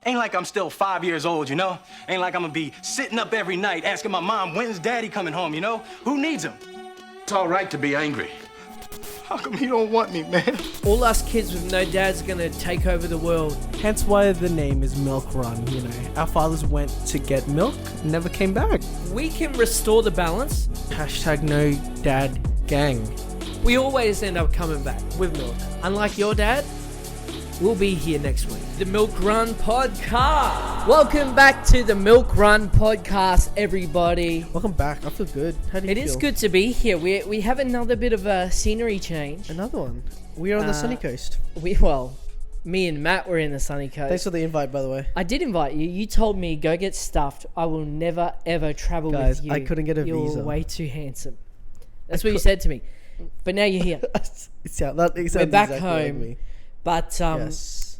Ain't like I'm still 5 years old, you know? Ain't like I'm gonna be sitting up every night asking my mom, when's daddy coming home, you know? Who needs him? It's all right to be angry. How come he don't want me, man? All us kids with no dads are gonna take over the world. Hence why the name is Milk Run, you know. Our fathers went to get milk, never came back. We can restore the balance. Hashtag no dad gang. We always end up coming back with milk. Unlike your dad, we'll be here next week. The Milk Run Podcast. Welcome back to the Milk Run Podcast, everybody. Welcome back. I feel good. How do you feel? It is good to be here. We have another bit of a scenery change. Another one. We are on the sunny coast. Me and Matt were in the sunny coast. Thanks for the invite, by the way. I did invite you. You told me go get stuffed. I will never ever travel Guys, with you. I couldn't get a visa. You're way too handsome. That's what you said to me. But now you're here. We're back home. But yes.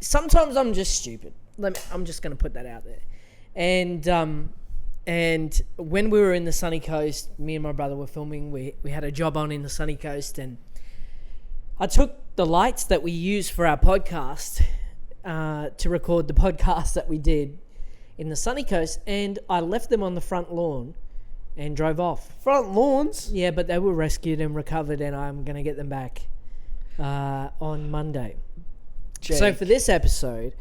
Sometimes I'm just stupid. I'm just going to put that out there. And when we were in the sunny coast, me and my brother were filming. We had a job on in the sunny coast, and I took the lights that we use for our podcast to record the podcast that we did in the sunny coast, and I left them on the front lawn and drove off. Front lawns? Yeah, but they were rescued and recovered, and I'm going to get them back on Monday. Jake. So for this episode,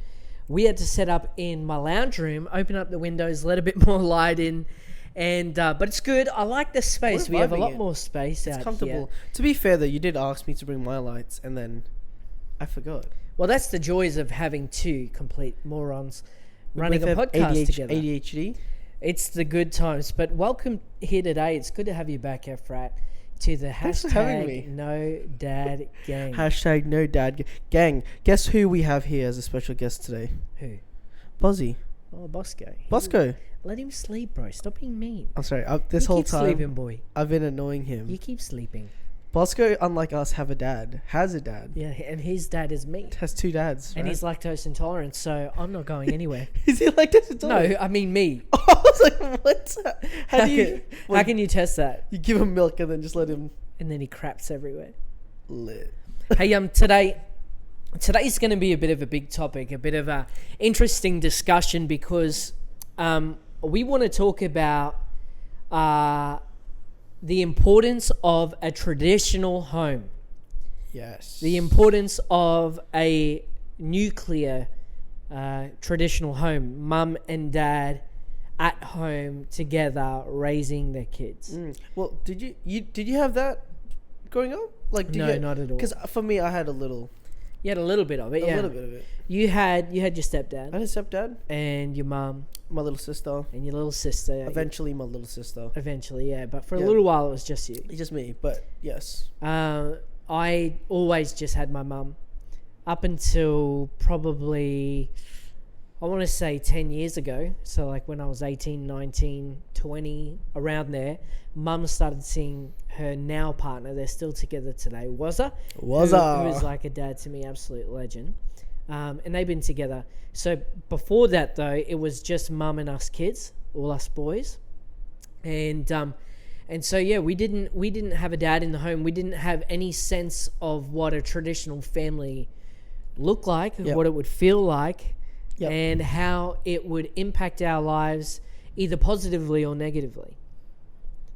we had to set up in my lounge room, open up the windows, let a bit more light in, and but it's good. I like the space. We have a lot more space out here. It's comfortable. To be fair, though, you did ask me to bring my lights, and then I forgot. Well, that's the joys of having two complete morons running a podcast together. ADHD. It's the good times. But welcome here today. It's good to have you back, Efrat, to the Thanks for having me. No Dad Gang. Hashtag no dad gang. Guess who we have here as a special guest today? Who? Bozzy. Oh, Bosco. Bosco. Let him sleep, bro. Stop being mean. I'm sorry. This You whole keep time, sleeping, boy. I've been annoying him. You keep sleeping. Bosco, unlike us, has a dad. Yeah, and his dad is me. Has two dads. And right? he's lactose intolerant, so I'm not going anywhere. Is he lactose intolerant? No, I mean me. I was like, what? How can you test that? You give him milk and then just let him And then he craps everywhere. lit. Hey, today's going to be a bit of a big topic, a bit of a interesting discussion, because we want to talk about the importance of a traditional home. Yes. The importance of a nuclear traditional home, mum and dad at home together raising their kids. Well, did you have that growing up? Like, No, not at all. Because for me, I had a little. You had a little bit of it, A little bit of it. You had your I had stepdad a stepdad, and your mum my little sister, and your little sister. eventually my little sister. Eventually, yeah. But for a Yeah. little while, it was just you. It's just me, but yes. I always just had my mum up until probably, I want to say 10 years ago. So like when I was 18, 19, 20, around there, mum started seeing her now partner. They're still together today. Wazza. Who is like a dad to me, absolute legend. And they've been together. So before that though, it was just mum and us kids, all us boys. And so yeah, we didn't have a dad in the home. We didn't have any sense of what a traditional family looked like, Yep. what it would feel like, Yep. and how it would impact our lives either positively or negatively.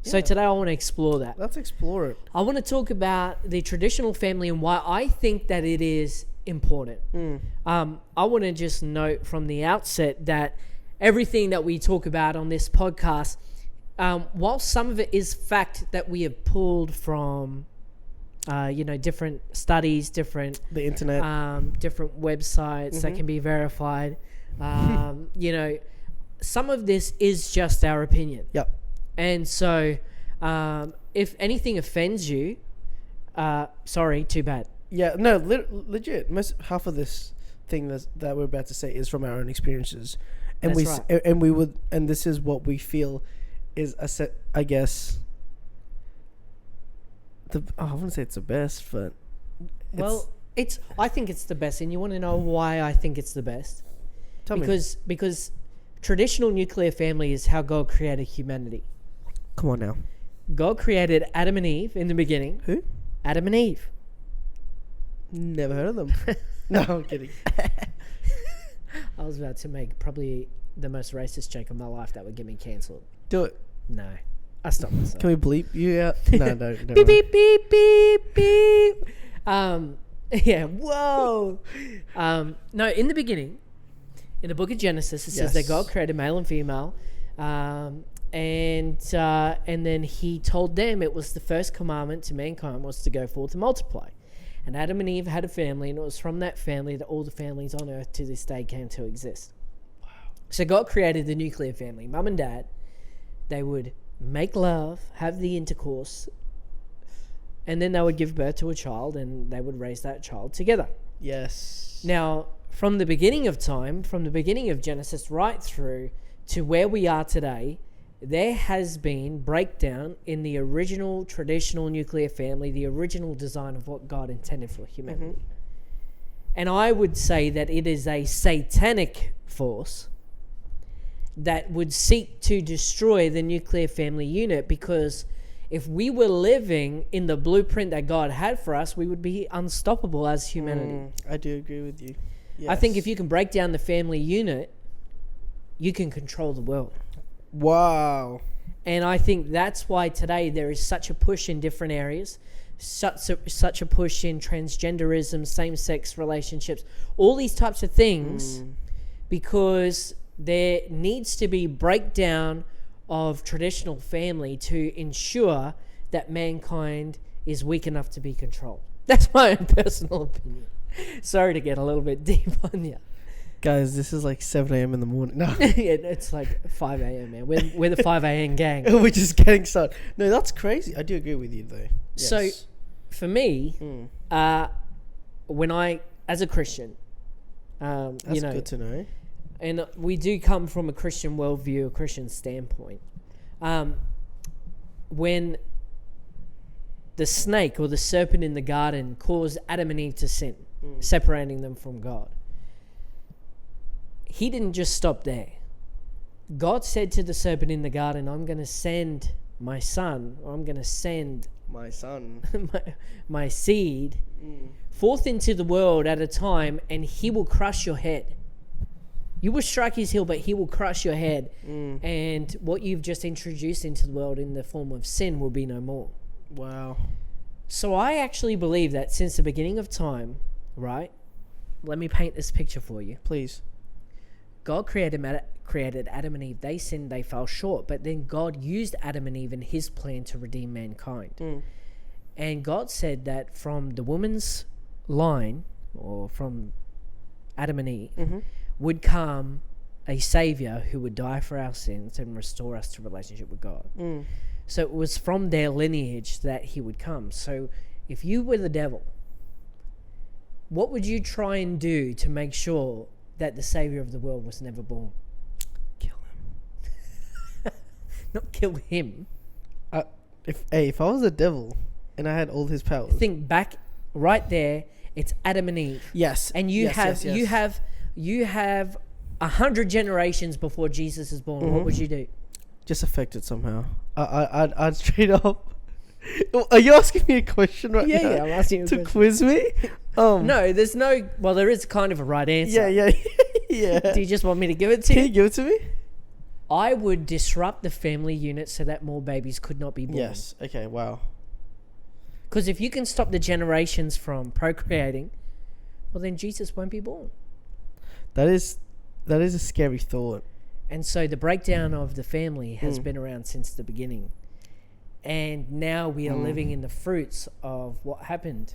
So Yeah. today I want to explore that. Let's explore it. I want to talk about the traditional family and why I think that it is important. I want to just note from the outset that everything that we talk about on this podcast, while some of it is fact that we have pulled from, different studies, different The internet. different websites that can be verified. Some of this is just our opinion. Yep. And so, if anything offends you, sorry, too bad. Yeah, no, legit. Half of this thing that we're about to say is from our own experiences, and That's and this is what we feel is a set. I guess. I wouldn't say it's the best, but I think it's the best, and you want to know why I think it's the best? tell me. Because traditional nuclear family is how God created humanity. Come on now. God created Adam and Eve in the beginning. Who? Adam and Eve. Never heard of them. No, I'm kidding. I was about to make probably the most racist joke of my life that would get me cancelled. Do it. No. I stopped myself. Can we bleep you out? No, no. Beep, beep, beep, beep, beep. Yeah, whoa. No, in the beginning, in the book of Genesis, it says that God created male and female. And then he told them it was the first commandment to mankind was to go forth and multiply. And Adam and Eve had a family, and it was from that family that all the families on earth to this day came to exist. Wow. So God created the nuclear family. Mum and dad, they would make love, have the intercourse, and then they would give birth to a child, and they would raise that child together. Yes. Now, from the beginning of time, from the beginning of Genesis right through to where we are today, there has been breakdown in the original traditional nuclear family, the original design of what God intended for humanity. Mm-hmm. And I would say that it is a satanic force that would seek to destroy the nuclear family unit, because if we were living in the blueprint that God had for us, we would be unstoppable as humanity. I do agree with you. Yes. I think if you can break down the family unit, you can control the world. Wow. And I think that's why today there is such a push in different areas, such a push in transgenderism, same-sex relationships, all these types of things, because there needs to be breakdown of traditional family to ensure that mankind is weak enough to be controlled. That's my own personal opinion. Sorry to get a little bit deep on you. Guys, this is like 7 a.m. in the morning. No. Yeah, it's like 5 a.m., man. We're the 5 a.m. gang. We're just getting started. No, that's crazy. I do agree with you, though. Yes. So, for me, when I, as a Christian, that's good to know. And we do come from a Christian worldview, a Christian standpoint. When the snake or the serpent in the garden caused Adam and Eve to sin, separating them from God, he didn't just stop there. God said to the serpent in the garden, I'm going to send my son, or I'm going to send my son, my seed forth into the world at a time, and he will crush your head. You will strike his heel, but he will crush your head. And what you've just introduced into the world in the form of sin will be no more. Wow. So I actually believe that since the beginning of time, right? Let me paint this picture for you. Please. God created Adam and Eve. They sinned, they fell short. But then God used Adam and Eve in his plan to redeem mankind. And God said that from the woman's line, or from Adam and Eve, would come a savior who would die for our sins and restore us to relationship with God. So it was from their lineage that he would come. So if you were the devil, what would you try and do to make sure that the savior of the world was never born? Kill him. Not kill him. If I was a devil and I had all his powers. Think back right there. It's Adam and Eve. Yes. And you have 100 generations before Jesus is born. What would you do? Just affect it somehow. I'd straight up. Are you asking me a question right now? Yeah, I'm asking you a to question. quiz me. No, there's no. Well, there is kind of a right answer. Yeah. Do you just want me to give it to Can you? you give it to me? I would disrupt the family unit so that more babies could not be born. Yes. Okay. Wow. Because if you can stop the generations from procreating, well, then Jesus won't be born. That is a scary thought. And so the breakdown of the family has been around since the beginning. And now we are living in the fruits of what happened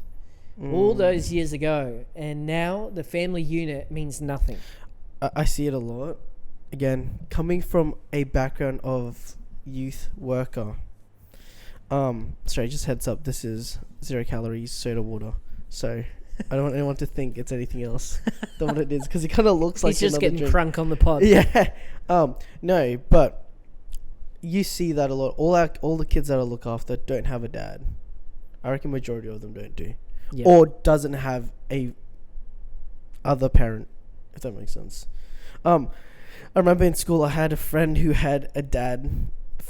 all those years ago. And now the family unit means nothing. I see it a lot. Again, coming from a background of youth worker. Sorry, just heads up, this is 0 calories soda water. So I don't want anyone to think it's anything else than what it is, because it kind of looks like he's just getting drink. crunk on the pod. Yeah. No, but you see that a lot. All the kids that I look after don't have a dad. I reckon majority of them don't do. Yeah. Or doesn't have a other parent, if that makes sense. I remember in school I had a friend who had a dad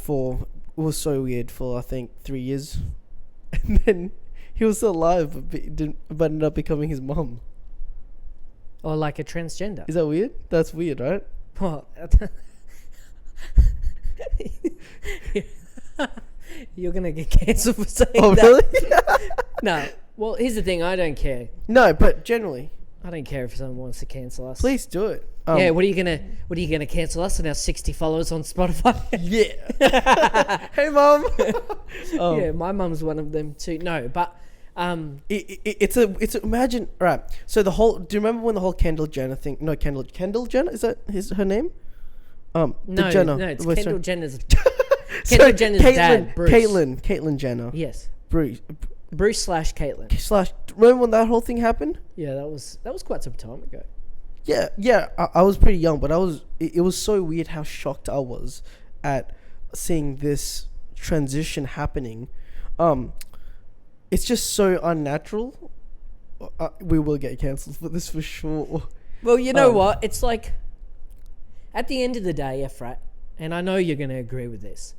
it was so weird, for I think 3 years. And then he was still alive, but ended up becoming his mum. or like a transgender. Is that weird? That's weird, right? Well, you're gonna get cancelled for saying Oh, that. really? No. Well, here's the thing. I don't care. No, but generally, I don't care if someone wants to cancel us. please do it. Yeah. What are you gonna cancel us and our 60 followers on Spotify? Yeah. Hey, mom. Yeah, my mum's one of them too. No, but It's imagine, right? So do you remember when the whole Kendall Jenner thing? No, Kendall Jenner, is that her name? The no, Jenner. no, it's Wait, Kendall sorry. Jenner's. Sorry, Kendall Jenner's dad, Bruce. Caitlyn Jenner. Yes, Bruce Bruce / Caitlyn. Remember when that whole thing happened? Yeah, that was quite some time ago. Yeah. I was pretty young, but it was so weird how shocked I was at seeing this transition happening. It's just so unnatural. We will get cancelled for this for sure. Well, you know what? It's like, at the end of the day, Efrat, and I know you're going to agree with this,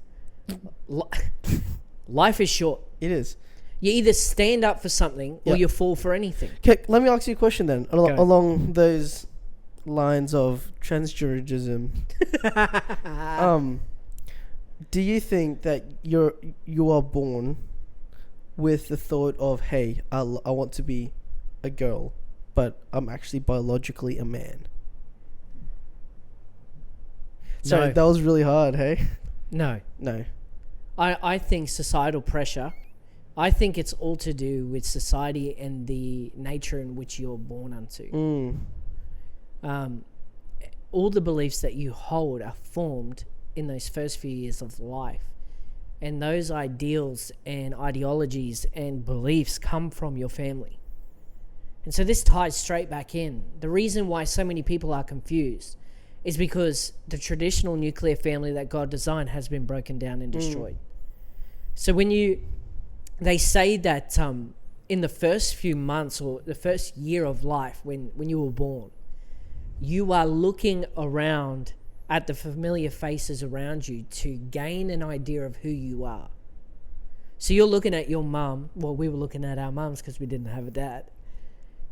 life is short. It is. You either stand up for something or you fall for anything. Okay, let me ask you a question then, Go. along those lines of transgenderism. Do you think that you are born with the thought of, hey, I want to be a girl, but I'm actually biologically a man? Sorry, No. that was really hard, hey? No. No. I think societal pressure, I think it's all to do with society and the nature in which you're born unto. All the beliefs that you hold are formed in those first few years of life. And those ideals and ideologies and beliefs come from your family. And so this ties straight back in. The reason why so many people are confused is because the traditional nuclear family that God designed has been broken down and destroyed. So when they say that in the first few months or the first year of life when you were born, you are looking around at the familiar faces around you to gain an idea of who you are. So you're looking at your mum. Well, we were looking at our mums because we didn't have a dad.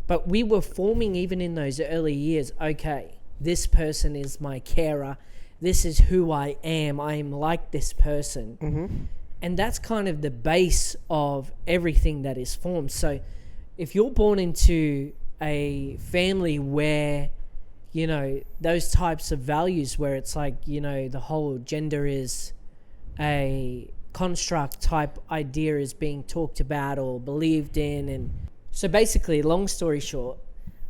But we were forming even in those early years, okay, this person is my carer. This is who I am. I am like this person. Mm-hmm. And that's kind of the base of everything that is formed. So if you're born into a family where, you know, those types of values where it's like, you know, the whole gender is a construct type idea is being talked about or believed in. And so basically, long story short,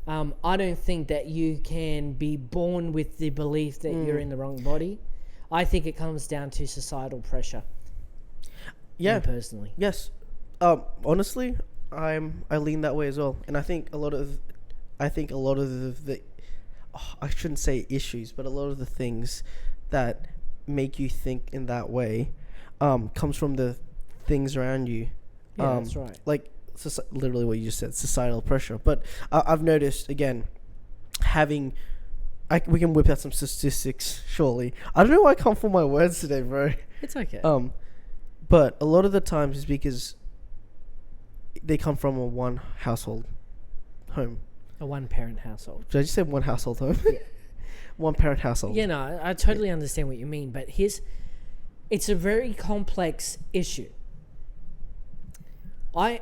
I don't think that you can be born with the belief that you're in the wrong body. I think it comes down to societal pressure. Yeah. Me personally. Yes. Honestly, I lean that way as well, and I think a lot of the I shouldn't say issues, but a lot of the things that make you think in that way comes from the things around you. Yeah, that's right. Like literally what you just said, societal pressure. But I've noticed again, we can whip out some statistics. Surely, I don't know why I can't form my words today, bro. It's okay. But a lot of the times is because they come from a one household home. A one-parent household. Did I just say one household home? Yeah. One parent household. Yeah, no, I totally understand what you mean, but it's a very complex issue. I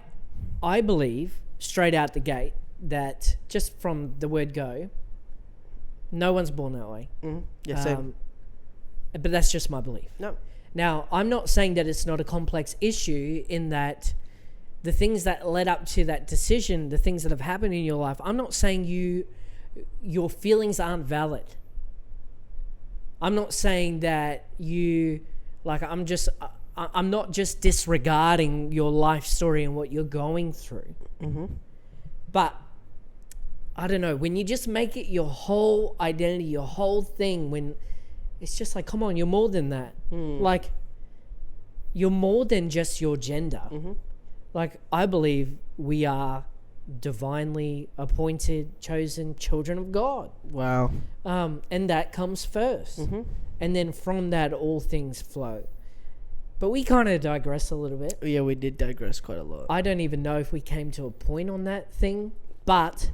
believe straight out the gate that just from the word go, no one's born that way. Mm-hmm. Yeah, same. But that's just my belief. No. Now, I'm not saying that it's not a complex issue in that the things that led up to that decision, the things that have happened in your life, I'm not saying your feelings aren't valid. I'm not saying that I'm not just disregarding your life story and what you're going through. Mm-hmm. But I don't know, when you just make it your whole identity, your whole thing, when it's just like, come on, you're more than that. Like, you're more than just your gender. Mm-hmm. Like, I believe we are divinely appointed, chosen children of God. Wow. And that comes first. Mm-hmm. And then from that, all things flow. But we kind of digress a little bit. Yeah, we did digress quite a lot. I don't even know if we came to a point on that thing, but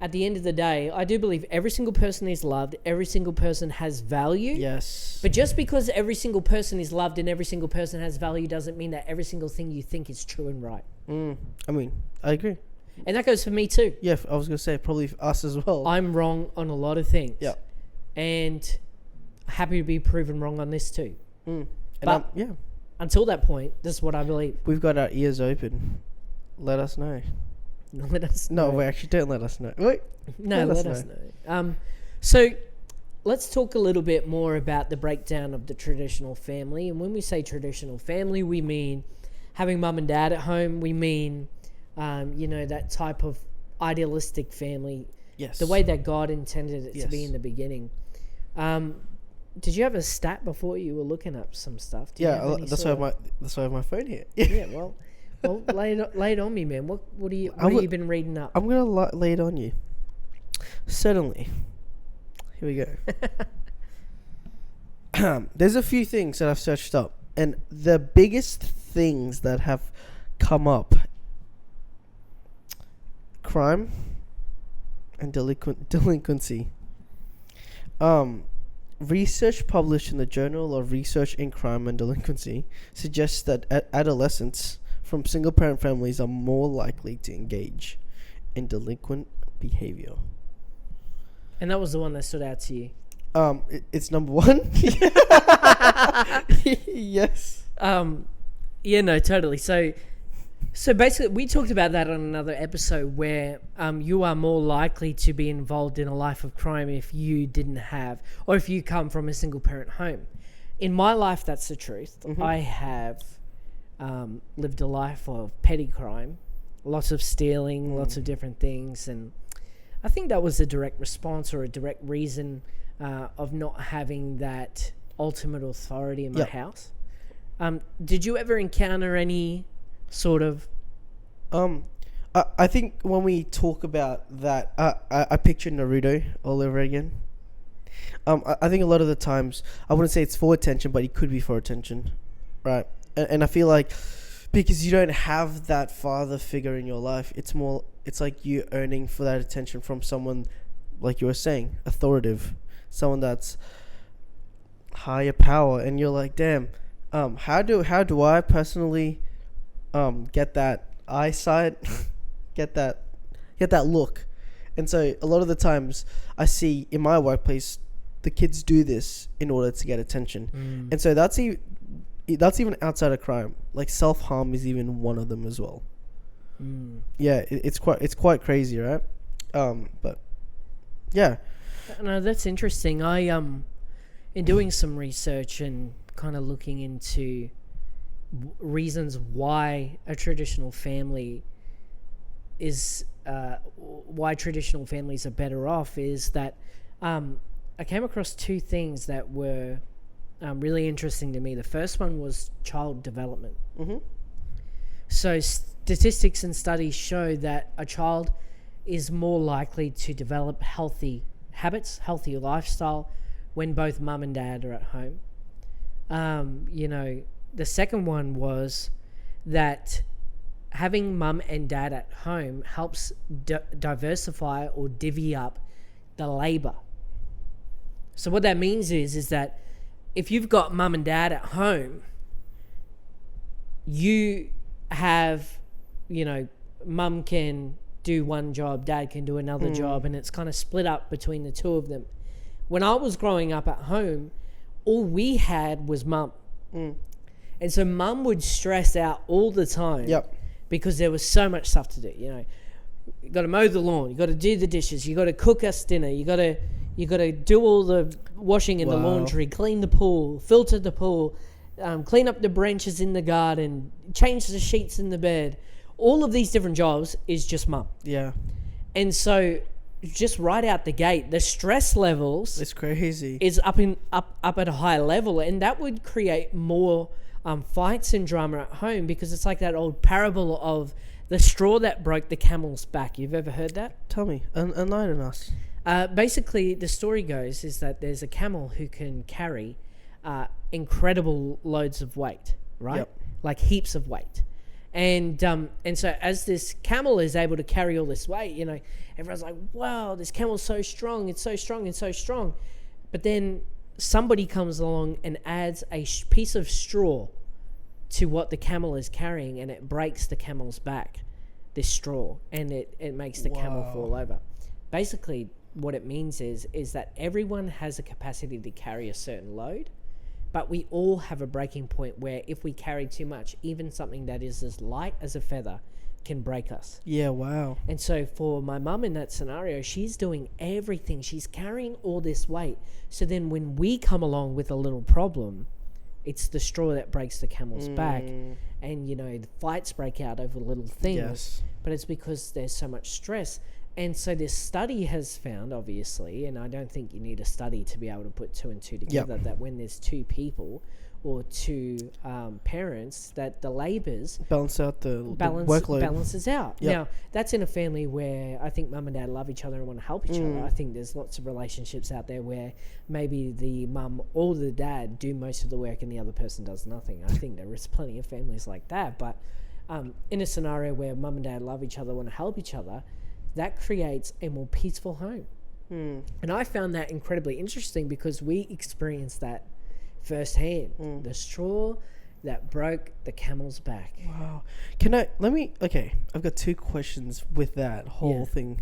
at the end of the day, I do believe every single person is loved. Every single person has value. Yes. But just because every single person is loved and every single person has value doesn't mean that every single thing you think is true and right. I mean, I agree. And that goes for me too. Yeah, I was gonna say probably for us as well. I'm wrong on a lot of things. Yeah. And happy to be proven wrong on this too. And But yeah, until that point, this is what I believe. we've got our ears open. Let us know. Let us No, know. wait, actually, don't let us know. Wait. No, let us know. So let's talk a little bit more about the breakdown of the traditional family. And when we say traditional family, we mean having mum and dad at home. We mean, that type of idealistic family, Yes. the way that God intended it to be Yes. in the beginning. Did you have a stat before you were looking up some stuff? Do you have any that's why sort of- that's why I have my phone here. Yeah, well, lay it on me, man. What have you been reading up? I'm gonna lay it on you. Certainly. Here we go. There's a few things that I've searched up, and the biggest things that have come up: crime and delinquency. Research published in the Journal of Research in Crime and Delinquency suggests that adolescents from single-parent families are more likely to engage in delinquent behavior. And that was the one that stood out to you. It's number one. Yes. Yeah, no, totally. So basically, we talked about that on another episode where you are more likely to be involved in a life of crime if you didn't have, or if you come from a single parent home. In my life, that's the truth. I have lived a life of petty crime, lots of stealing, lots of different things, and I think that was a direct response or a direct reason of not having that ultimate authority in my house. Did you ever encounter any sort of... I think when we talk about that, I picture Naruto all over again. I think a lot of the times, I wouldn't say it's for attention, but it could be for attention, right? And I feel like because you don't have that father figure in your life, it's like you earning for that attention from someone, like you were saying, authoritative, someone that's higher power, and you're like, damn, how do I personally get that eyesight, get that look? And so a lot of the times I see in my workplace the kids do this in order to get attention, and so that's even outside of crime. Like self-harm is even one of them as well. Yeah, it's quite crazy, right? But yeah. No, that's interesting. I in doing some research and kind of looking into reasons why a traditional family is why traditional families are better off, is that I came across two things that were really interesting to me. The first one was child development. So statistics and studies show that a child is more likely to develop healthy habits, healthy lifestyle, when both mum and dad are at home. The second one was that having mum and dad at home helps diversify or divvy up the labor. So what that means is that if you've got mum and dad at home, you have, mum can do one job, dad can do another job, and it's kind of split up between the two of them. When I was growing up at home, all we had was mum. And so mum would stress out all the time because there was so much stuff to do. You got to mow the lawn, you got to do the dishes, you got to cook us dinner, you got to do all the washing and the laundry, clean the pool, filter the pool, clean up the branches in the garden, change the sheets in the bed. All of these different jobs is just mum. Yeah. And so just right out the gate, the stress levels, it's crazy, is up at a high level, and that would create more fights and drama at home, because it's like that old parable of the straw that broke the camel's back. You've ever heard that? Tell me, enlighten us. Basically, the story goes is that there's a camel who can carry incredible loads of weight, right? Like heaps of weight. And so as this camel is able to carry all this weight, everyone's like, wow, this camel's so strong. It's so strong and so strong. But then somebody comes along and adds a piece of straw to what the camel is carrying, and it breaks the camel's back, this straw, and it makes the camel fall over. Basically, what it means is that everyone has a capacity to carry a certain load, but we all have a breaking point where if we carry too much, even something that is as light as a feather can break us. Yeah, wow. And so for my mum in that scenario, she's doing everything. She's carrying all this weight. So then when we come along with a little problem, it's the straw that breaks the camel's back. And, the fights break out over little things. Yes. But it's because there's so much stress. And so this study has found, obviously, and I don't think you need a study to be able to put two and two together, that when there's two people or two parents, that the labours balance out the workload. Balances out. Yep. Now, that's in a family where I think mum and dad love each other and want to help each other. I think there's lots of relationships out there where maybe the mum or the dad do most of the work and the other person does nothing. I think there is plenty of families like that. But in a scenario where mum and dad love each other, want to help each other, that creates a more peaceful home. And I found that incredibly interesting because we experienced that firsthand. The straw that broke the camel's back. Wow. I've got two questions with that whole thing.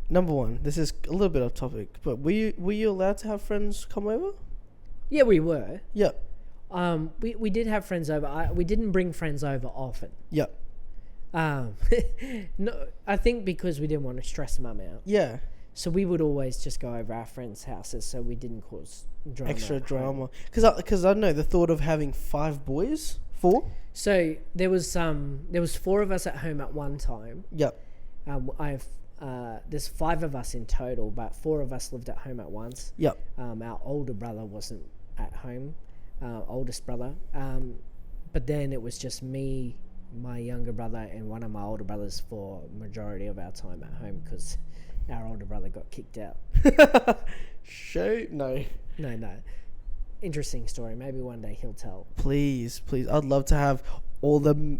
Number one, this is a little bit off topic, but were you allowed to have friends come over? Yeah, we were. Yeah. We did have friends over. We didn't bring friends over often. Yeah. No, I think because we didn't want to stress mum out. Yeah. So we would always just go over our friends' houses so we didn't cause drama. Extra drama. Because I know the thought of having 4. So there was 4 of us at home at one time. Yep. There's 5 of us in total, but 4 of us lived at home at once. Yep. Our older brother wasn't at home, oldest brother. But then it was just me, my younger brother, and one of my older brothers for majority of our time at home because our older brother got kicked out. No. No. Interesting story. Maybe one day he'll tell. Please. I'd love to have all the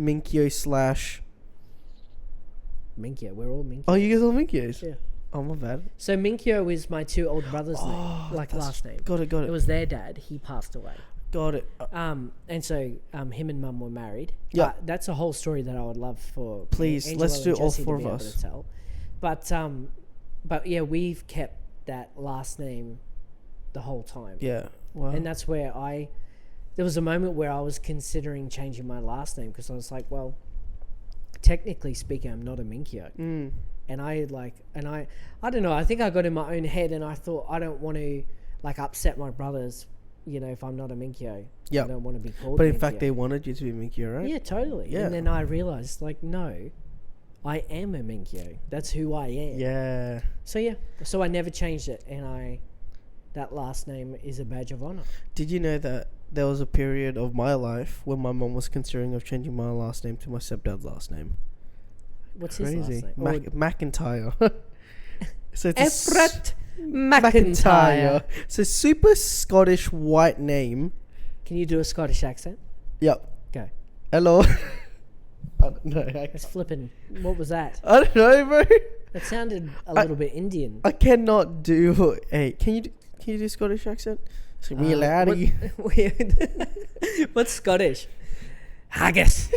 Minkyo / Minkyo. We're all Minkyo. Oh, you guys are Minkyos? Yeah. Oh, my bad. So Minkyo is my 2 older brothers' name, last name. Got it. It was their dad. He passed away. Got it. And so him and mum were married. Yeah. That's a whole story that I would love for Please, Angelo let's do and all Jesse 4 to of be us. able to tell. But yeah, we've kept that last name the whole time. Yeah. Wow. And that's where there was a moment where I was considering changing my last name because I was like, well, technically speaking, I'm not a Minkyo. And I don't know, I think I got in my own head and I thought I don't want to upset my brothers, if I'm not a Minkyo. Yeah. I don't want to be called But in Minkyo. fact, they wanted you to be Minkyo, right? Yeah, totally. Yeah. And then I realized, no, I am a Minkyo. That's who I am. Yeah. So I never changed it, and that last name is a badge of honor. Did you know that there was a period of my life when my mom was considering of changing my last name to my stepdad's last name? What's his last name? McIntyre. So it's Everett McIntyre. So super Scottish white name. Can you do a Scottish accent? Yep. Go. Hello. I don't know. It's flipping. What was that? I don't know, bro. It sounded a little bit Indian. I cannot do a. Can you do Scottish accent? It's me laddie. What's Scottish? Haggis.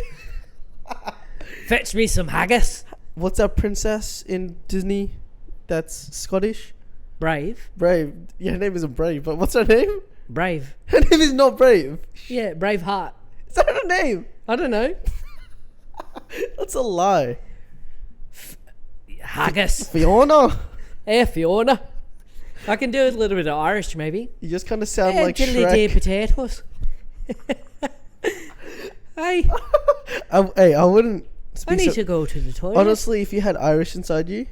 Fetch me some haggis. What's that princess in Disney that's Scottish? Brave. Yeah, her name isn't Brave, but what's her name? Brave. Her name is not Brave. Yeah, Braveheart. Is that her name? I don't know. That's a lie. Haggis. Fiona. Hey, Fiona. I can do a little bit of Irish, maybe. You just kind of sound Hey, like diddly Shrek. dee potatoes. Hey, I wouldn't I speak need to go to the toilet. Honestly, if you had Irish inside you,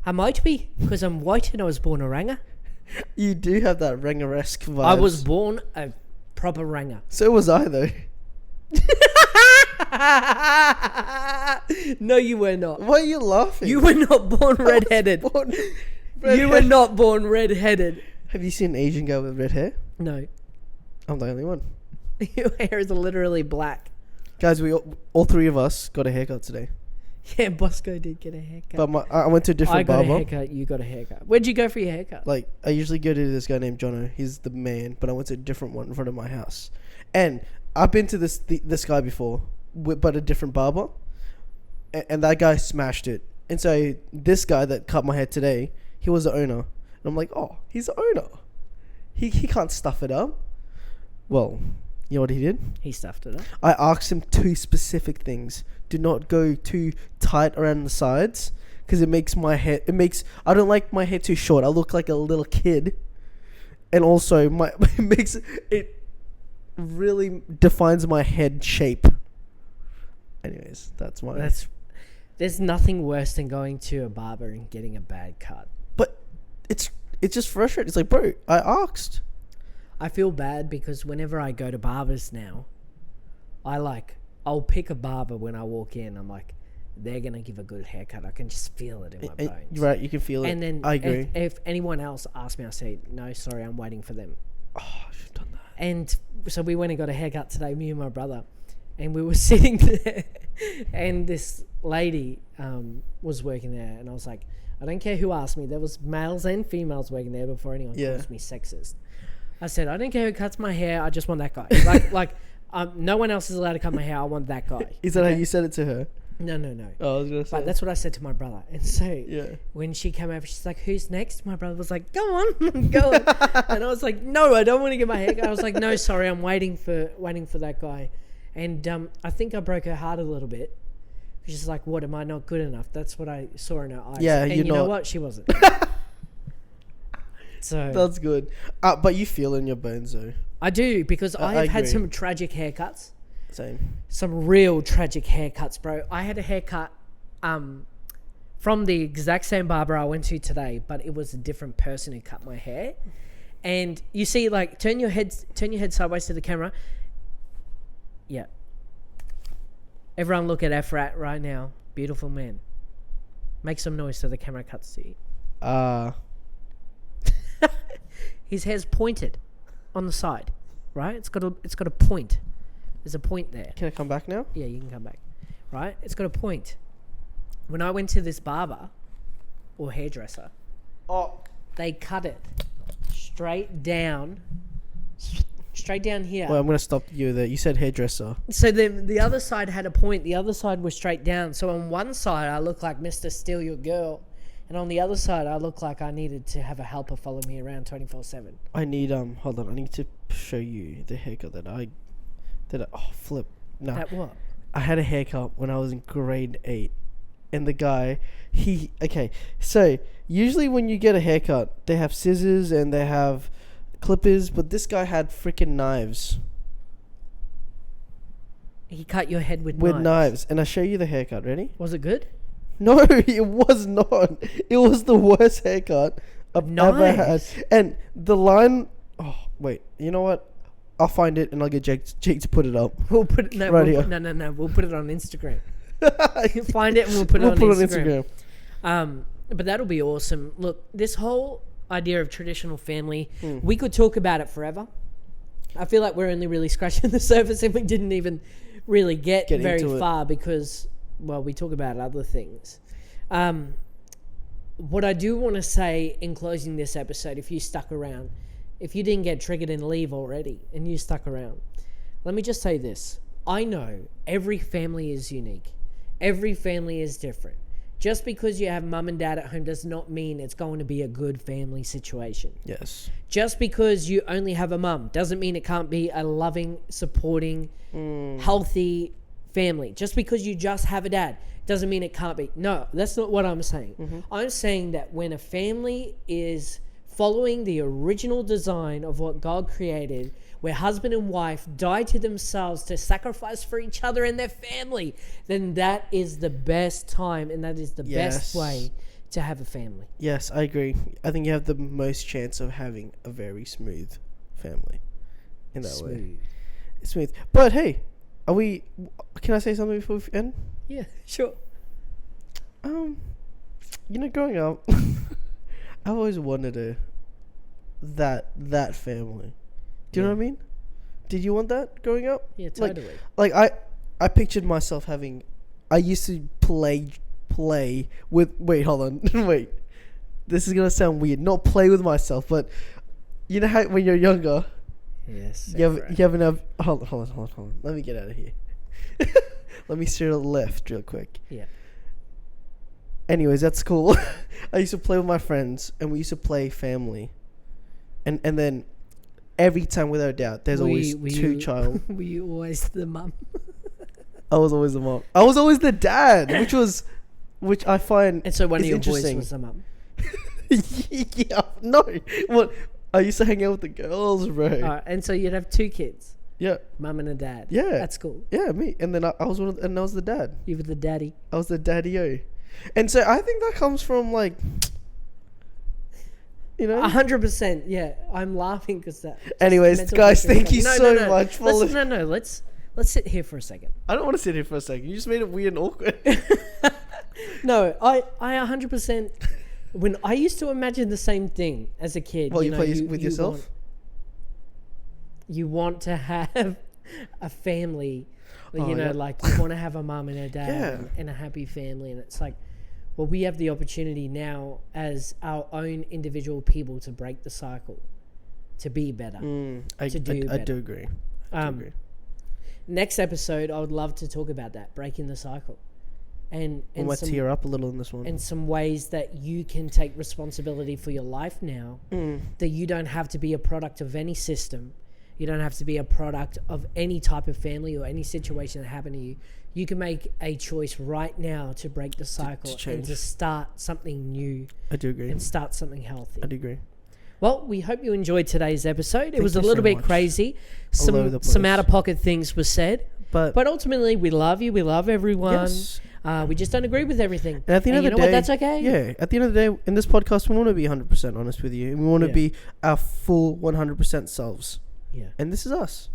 I might be, because I'm white and I was born a ranger. you do have that Ranger-esque vibes. I was born a proper ranger. So was I, though. No, you were not. Why are you laughing? You were not born redheaded. You were not born redheaded. Have you seen an Asian girl with red hair? No. I'm the only one. Your hair is literally black. Guys, we all three of us got a haircut today. Yeah, Bosco did get a haircut. But I went to a different I got barber. a haircut. You got a haircut. Where'd you go for your haircut? Like, I usually go to this guy named Jono. He's the man. But I went to a different one in front of my house. And I've been to this guy before, but a different barber. And that guy smashed it. And so this guy that cut my hair today, he was the owner. And I'm like, oh, he's the owner. He can't stuff it up. Well, you know what he did? He stuffed it up. I asked him 2 specific things. Do not go too tight around the sides, because it makes my hair. I don't like my hair too short. I look like a little kid, and also it really defines my head shape. Anyways, There's nothing worse than going to a barber and getting a bad cut. But it's just frustrating. It's like, bro, I asked. I feel bad because whenever I go to barbers now, I'll pick a barber when I walk in. I'm like, they're going to give a good haircut. I can just feel it in my bones. Right, you can feel it. And then I agree. If anyone else asks me, I say, no, sorry, I'm waiting for them. Oh, I should have done that. And so we went and got a haircut today, me and my brother. And we were sitting there and this lady was working there. And I was like, I don't care who asked me. There was males and females working there before anyone calls me sexist. I said, I don't care who cuts my hair. I just want that guy. No one else is allowed to cut my hair. I want that guy. Is that how you said it to her? No. Oh, I was gonna say. But that's what I said to my brother. And so when she came over, she's like, who's next? My brother was like, go on, go on. And I was like, no, I don't want to get my hair cut. I was like, no, sorry, I'm waiting for that guy. And I think I broke her heart a little bit. She's like, what, am I not good enough? That's what I saw in her eyes. Yeah, and you know what? She wasn't. So that's good. But you feel in your bones, though. I do, because I've had agree. some tragic haircuts. Same. Some real tragic haircuts, bro. I had a haircut from the exact same barber I went to today, but it was a different person who cut my hair. And you see, like, turn your head sideways to the camera. Yeah. Everyone look at Efrat right now. Beautiful man. Make some noise so the camera cuts to you. His hair's pointed on the side, right? It's got a point. There's a point there. Can I come back now? Yeah, you can come back. Right? It's got a point. When I went to this barber or hairdresser, they cut it straight down here. Well, I'm gonna stop you there. You said hairdresser. So the other side had a point. The other side was straight down. So on one side, I look like Mr. Steal Your Girl. And on the other side, I look like I needed to have a helper follow me around 24/7. I need hold on. I need to show you the haircut that I flip. No. That what? I had a haircut when I was in grade 8. And the guy, so usually when you get a haircut, they have scissors and they have clippers, but this guy had freaking knives. He cut your head with knives. And I'll show you the haircut. Ready? Was it good? No, it was not. It was the worst haircut I've ever had. And the line... Oh, wait. You know what? I'll find it and I'll get Jake to put it up. We'll put it... No, We'll put it on Instagram. Find it and we'll put it on Instagram. But that'll be awesome. Look, this whole idea of traditional family, we could talk about it forever. I feel like we're only really scratching the surface and we didn't even really get very far because... Well, we talk about other things. What I do want to say in closing this episode, if you stuck around, if you didn't get triggered and leave already and you stuck around, let me just say this. I know every family is unique. Every family is different. Just because you have mum and dad at home does not mean it's going to be a good family situation. Yes. Just because you only have a mum doesn't mean it can't be a loving, supporting, healthy family. Just because you just have a dad doesn't mean it can't be. No, that's not what I'm saying. I'm saying that when a family is following the original design of what God created, where husband and wife die to themselves to sacrifice for each other and their family, then that is the best time and that is the best way to have a family. Yes, I agree. I think you have the most chance of having a very smooth family in that way. Smooth. But hey, can I say something before we end? Yeah, sure. Growing up, I always wanted that family. Do you know what I mean? Did you want that growing up? Yeah, totally. I pictured myself having. I used to play with. Wait, hold on. Wait, this is gonna sound weird. Not play with myself, but you know how when you're younger, Yes. you haven't have. Hold on. Let me get out of here. Let me steer to the left real quick. Yeah. Anyways, that's cool. I used to play with my friends, and we used to play family, and then every time, without a doubt, there's always two child. Were you always the mum? I was always the mom. I was always the dad, which I find And so one of is your boys interesting. was the mum. Yeah, no. What? I used to hang out with the girls, bro. Alright, and so you'd have two kids, Yeah, mum and a dad. Yeah. That's cool. yeah, me. And then I was and I was the dad. You were the daddy. I was the daddy-o. And so I think that comes from like, you know. 100%. Yeah, I'm laughing because that. just Anyways, mental guys, picture. thank you so much for listening. Let's sit here for a second. I don't want to sit here for a second. You just made it weird and awkward. No, I 100%. When I used to imagine the same thing as a kid. Well, you know, play with yourself? You want to have a family. Oh, You know, yeah. like you want to have a mum and a dad Yeah. and a happy family. And it's like, well, we have the opportunity now as our own individual people to break the cycle, to be better. I To do I better. do agree. I do agree. Next episode, I would love to talk about that, breaking the cycle. And We might some, tear up a little in this one. and some ways that you can take responsibility for your life now, that you don't have to be a product of any system. You don't have to be a product of any type of family or any situation that happened to you. You can make a choice right now to break the cycle and change. to start something new I do agree. and start something healthy. I do agree. Well, we hope you enjoyed today's episode. It was a you little so bit much. crazy. All over the Some place. out of pocket things were said, But but ultimately we love you. We love everyone. yes. We just don't agree with everything. And at the end you of know the day, what? That's okay. Yeah. At the end of the day, in this podcast, we want to be 100% honest with you, and we want to Yeah. be our full 100% selves. Yeah. And this is us.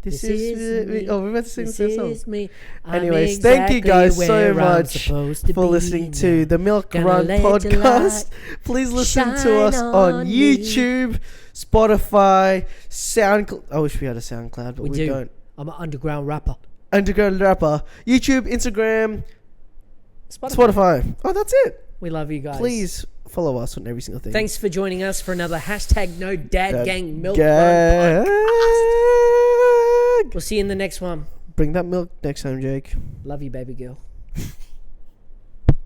This This is is me. oh, we're about to sing This the same song. is me. I'm Anyways, thank you exactly guys so where I'm much supposed to for be listening now. to the Milk Gonna Run let the podcast. light Please listen to shine us on on me. YouTube, Spotify, SoundCloud. I wish we had a SoundCloud, but we do. don't. I'm an underground rapper. Underground rapper, YouTube, Instagram, Spotify. Oh, that's it. We love you guys. Please follow us on every single thing. Thanks for joining us for another hashtag No Dad That Gang Milk Run podcast. gag. We'll see you in the next one. Bring that milk next time, Jake. Love you, baby girl.